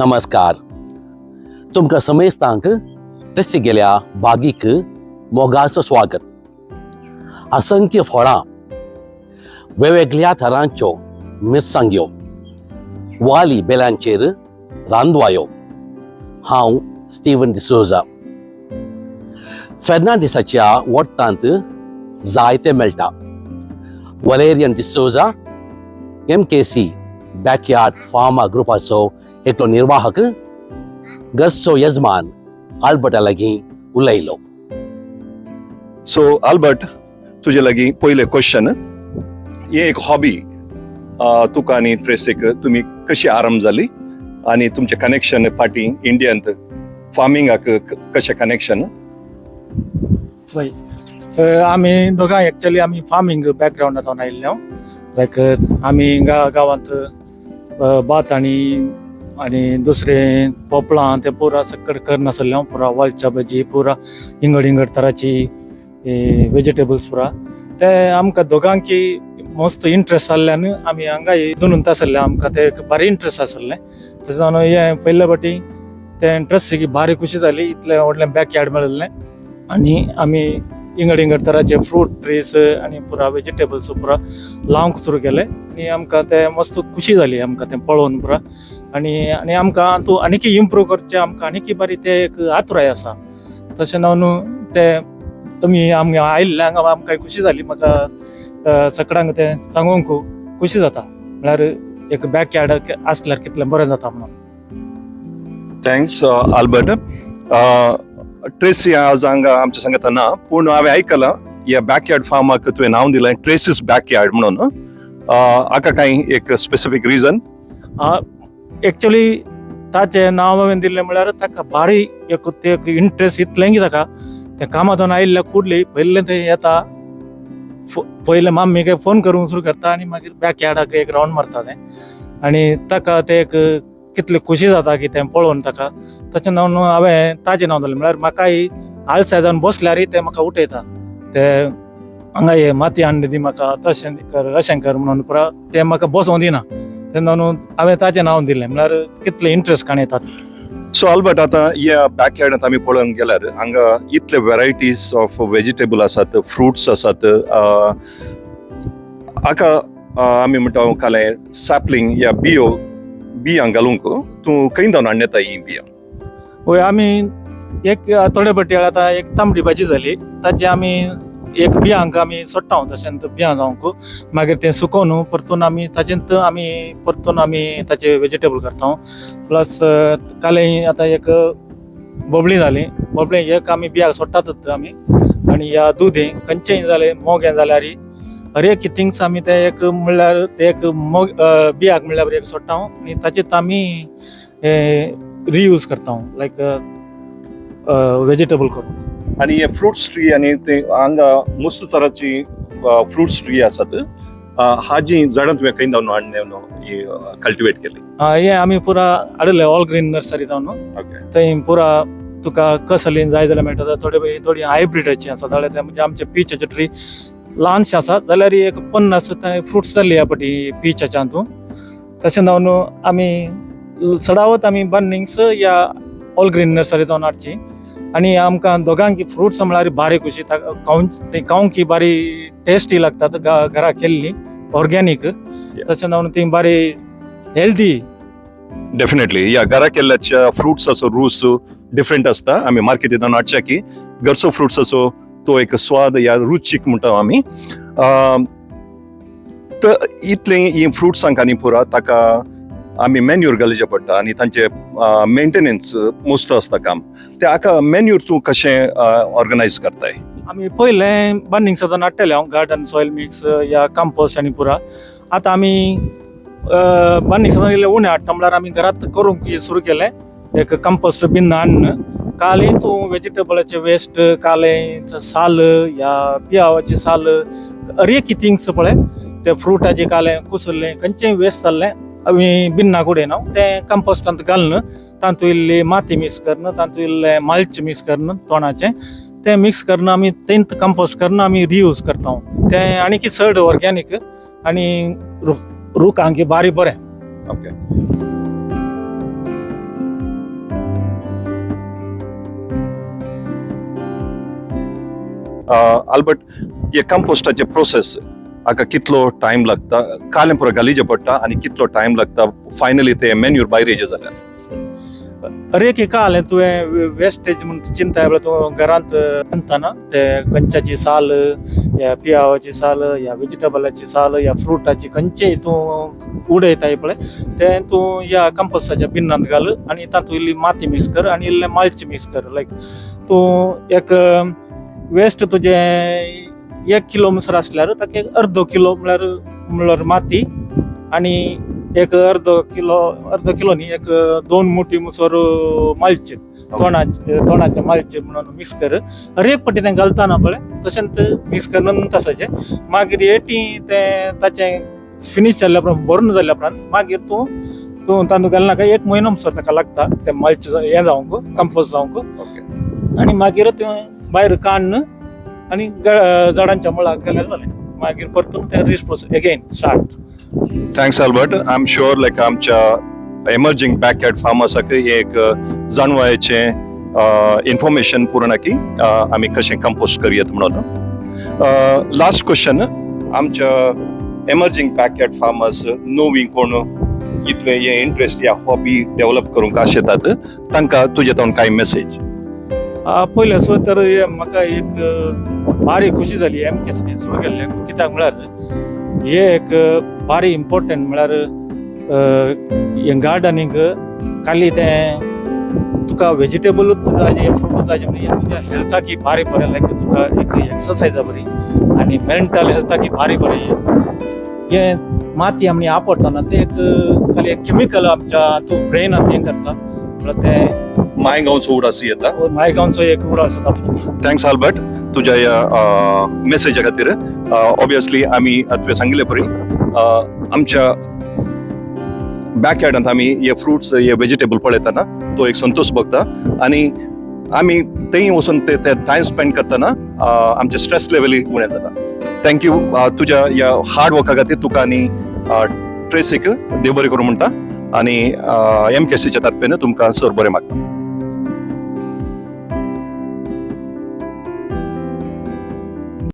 नमस्कार. तुमकां समेस्तांक ट्रेसी गेल्या बागीक मोगाचो स्वागत. असंख्य फळां, वेगवेगळ्या तरांच्यो मिरसांग्यो, वाली बेलांचेर रांदवायो. हांव स्टीवन डिसोजा. फेर्नांडिसाच्या वट्टांत जायते मेळटा. Valerian D'Souza MKC backyard pharma ग्रुपाचो एकलो निर्वाहक घरचो येजमान आल्बर्टा लागीं उलयलो. सो आल्बर्ट, तुजे लागीं पयले क्वेश्चन. हे एक हॉबी तुका आनी ट्रेसीक तुमी कशी आरंभ जाली आनी तुमचें कनेक्शन फाटीं इंडियांत फार्मिंगाक कशें कनेक्शन? आमी दोगांय एक्चुअली आमी फार्मिंग बॅकग्रावंडांतून आयिल्ले. लायक आमी गांवांत भात आनी दुसरे पोपळां ते पुरा सकड करनासले. पुरा वालच्या भाजी, पुरा इंगड तराची वेजिटेबल्स पुरा ते आमकां दोगांकी मस्त इंट्रस्ट आसल्यान आमी हांगा दोनूच आसले. आमकां ते बरें इंट्रस्ट आसलें. तेच लागून हे पयले फाटी ते इंट्रस्ट भारी खुशी जाली. इतलें व्हडलें बॅकयार्ड मेळिल्लें आनी आमी इंगड तराचे फ्रूट ट्रीज आनी पुरा वेजिटेबल्स पुरा लावंक सुरू केले. आनी आमकां ते मस्त खुशी जाली आमकां तें पळोवन पुरा. आनी आमकां हातूंत आनीक इम्प्रूव करचें आमकां आनीक बरी ते एक आतुराय आसा. तशें न्हू ते तुमी आमकां आयिल्ले हांगा आमकां खुशी जाली. म्हाका सगळ्यांक ते सांगूंक खुशी जाता. म्हळ्यार एक बॅकयार्ड आसल्यार कितलें बरें जाता म्हणून. Thanks Albert. ट्रेसी आज हांगा आमच्या सांगता ना, पूण हांवें आयकलां ह्या बॅकयार्ड फार्माक तुवें नांव दिलें ट्रेसीस बॅकयार्ड म्हणून. हाका कांय एक स्पेसिफीक रिजन? एक्चुअली ताचें नांव हांवें दिल्लें म्हळ्यार ताका भारी एक इंट्रस्ट इतलें की ताका ते कामांतून आयिल्ल्या कुडली पयलें ते येता, पयलें माम्मीक फोन करूंक सुरू करता आनी मागीर बॅकयार्डाक एक रावंड मारता तें. आनी ताका ते एक कितली खुशी जाता की तें पळोवन ताका. तशें न्हू हांवें ताचें नांव दिलें. म्हळ्यार म्हाकाय आळसाय जावन बसल्यार ते म्हाका उठयता. ते हांगा ये माती हाडून दी म्हाका, तशें कर अशें कर म्हणून पुरा ते म्हाका बसोवं दिना. तेन्ना न्हू हांवें ताचें नांव दिलें. म्हळ्यार कितले इंट्रस्ट काणयतात. सो आल्बर्ट, आतां ह्या बॅकयार्डांत आमी पळोवंक गेल्यार हांगा इतले वेरायटीज ऑफ वेजिटेबल आसात, फ्रुट्स आसात. हाका आमी म्हणटा कालें सॅपलिंग या बियां घालूंक तूं खंय जावन हाडून येता ही बियां? होय, आमी एक थोडे फाटी आतां एक तांबडी भाजी जाली, ताची आमी एक बियांक आमी सोडटा. तशें बियां जावंक मागीर तें सुकोवन परतून आमी ताचेंत आमी परतून आमी ताचे वेजिटेबल करता. प्लस कालें आतां एक बबळी जाली, बबळी एक आमी बियांक सोडटातच आमी. आनी ह्या दुदी खंयचेंय जालें, मोगें जाल्यार हर एक थिंग्स आमी ते एक म्हणल्यार ते एक बियांक म्हणल्यार एक सोडटा आनी ताचेंत आमी रियूज करता लायक वेजिटेबल करून. आनी हे फ्रुट्स ट्री आनी ते हांगा मस्त तराची फ्रुट्स ट्री आसात. हाजी झाडां तुवें खंय जावन हाडून कल्टिवेट केली? हे आमी पुरा हाडले ऑल ग्रीन नर्सरी जावन. थंय पुरा तुका कसलीं जाय जाल्यार मेळटा. थोडी हायब्रिडाची आसा. जाल्यार ते म्हणजे आमचे पीचाचे ट्री ल्हानशे आसा जाल्यार एक 50 फ्रुट्स जाल्ली ह्या फाटी पीचाच्या हातूंत. तशें जावन आमी चडावत आमी बर्निंग्स या ऑल ग्रीन नर्सरी जावन हाडची. आनी आमकां दोगांकी फ्रुट्स म्हळ्यार बारी खुशी. खावंक बारी टेस्टी लागतात घरा केल्ली ऑर्गेनीक. तशें जावन ती बारी हेल्दी. डेफिनेटली ह्या घरा केल्ल्याच्या फ्रुट्साचो रूच डिफरंट आसता. आमी मार्केटींतल्यान हाडचे की घरचो फ्रुट्साचो तो एक स्वाद या रुचीक म्हणटा आमी. तर इतलें ही फ्रुट्सांक आनी पुरा ताका आमी मॅन्यूर घालचें पडटा आनी तांचे मेंटेनन्स मस्त आसता काम. ते हाका मॅन्यूर तूं कशें ऑर्गनायज करताय? आमी पयलें बर्निंग साधन हाडटले हांव, गार्डन सॉयल मिक्स या कंपोस्ट आनी पुरा. आतां आमी बर्निंग साधन इल्लें उणें हाडटा म्हळ्यार आमी घरांत करूंक सुरू केलें. एक कंपोस्ट बीन हाडून कालें तूं वेजिटेबलाचे वेस्ट, कालें साल या पियावाची साल, हर एक थिंग्स पळय ते फ्रुटाचे कालें कुसरलें खंयचेंय वेस्ट जाल्लें आमी बिन्नाक उडयना. तें कंपोस्टांत घालून तातूंत इल्ली माती मिक्स करून, तातूंत इल्लें मल्च मिक्स करून तोंडाचें तें मिक्स करून आमी तेंत कंपोस्ट करून आमी रियूज करता. तें आनीक चड ऑर्गेनीक आनी रुखांक बारी बरें. ओके. आल्बर्ट हे कंपोस्टाचे प्रोसेस हाका कितलो टायम लागता कालें पुरो घालिचें पडटा आनी कितलो टायम लागता फायनली ते मॅन्यूर भायर येचें जाल्यार अरे की काय आलें तुवें वेस्टेज म्हणून चिंता तूं घरांत रांदतना ते कंचाची साल या पियावाची साल या व्हेजिटेबलाची साल या फ्रुटाची खंयचेय तूं उडयताय पळय ते तूं ह्या कंपोस्टाच्या बिन्नांत घाल आनी तातूंत इल्ली माती मिक्स कर आनी इल्लें माल्च मिक्स कर लायक तूं एक वेस्ट तुजें 1 किलो म्हणसर आसल्यार ताका एक अर्दो किलो म्हळ्यार माती आनी एक अर्द किलो न्ही एक 2 मुठी म्हणसर माल्च तोंडाचे माल्च म्हणून मिक्स कर हर एक फावटी तें घालतना पळय तशेंच मिक्स करून तसाचें मागीर एटी तें ताचें फिनीश जाल्ल्या उपरांत भरून जाल्ल्या उपरांत मागीर तूं तांदूळ घालनाका 1 म्हयनो म्हणसर ताका लागता तें माल्च हें जावंक कंपोस्ट जावंक आनी मागीर तें भायर काडन आनी झाडांच्या मुळाक घाल्यार जालें मागीर परतून तें rest process again start thanks Albert I am sure like आमच्या एमर्जिंग बॅकयार्ड फार्मर्साक एक जाणवायेचें इन्फॉर्मेशन पुरना की आमी कशें कंपोस्ट करयत म्हणून लास्ट क्वेश्चन आमच्या एमर्जिंग बॅकयार्ड फार्मर्स नवीं कोण इतले हे इंट्रस्ट या हॉबी डेव्हलप करूंक आशेतात तांकां तुजे तोंड कांय मेसेज पयले सो तर म्हाका एक भारी खुशी जाली MKC सुरू केल्लें कित्याक म्हळ्यार हे एक भारी इम्पॉर्टंट म्हळ्यार हे गार्डनिंग खाली तें तुका व्हेजिटेबलूच जाय फ्रूट जाय म्हणजे तुज्या हेल्थाकी भारी बरें लायक तुका एक एक्सरसायजा बरी आनी मेंटल हेल्थाकी भारी बरें हे माती आमी आपडटाना ते एक खाली एक केमिकल आमच्या तूं ब्रेनात हें करता म्हळ्यार तें मायगांवचो उडास येता मायगांवचो एक उडास जाता थँक्स आल्बर्ट तुज्या ह्या मेसेजा खातीर ऑब्वियसली आमी तुवें सांगिल्ले परी आमच्या बॅकयार्डांत आमी हे फ्रुट्स हे व्हेजिटेबल पळयतना तो एक संतोष भोगता आनी आमी थंय वचून ते टायम स्पेंड करतना आमचे स्ट्रेस लेवलूय उणें जाता थँक्यू तुज्या ह्या हार्ड वर्का खातीर तुका आनी ट्रेसीक देव बरें करूं म्हणटा आनी MKCच्या तर्फेन तुमकां सर बरें मागता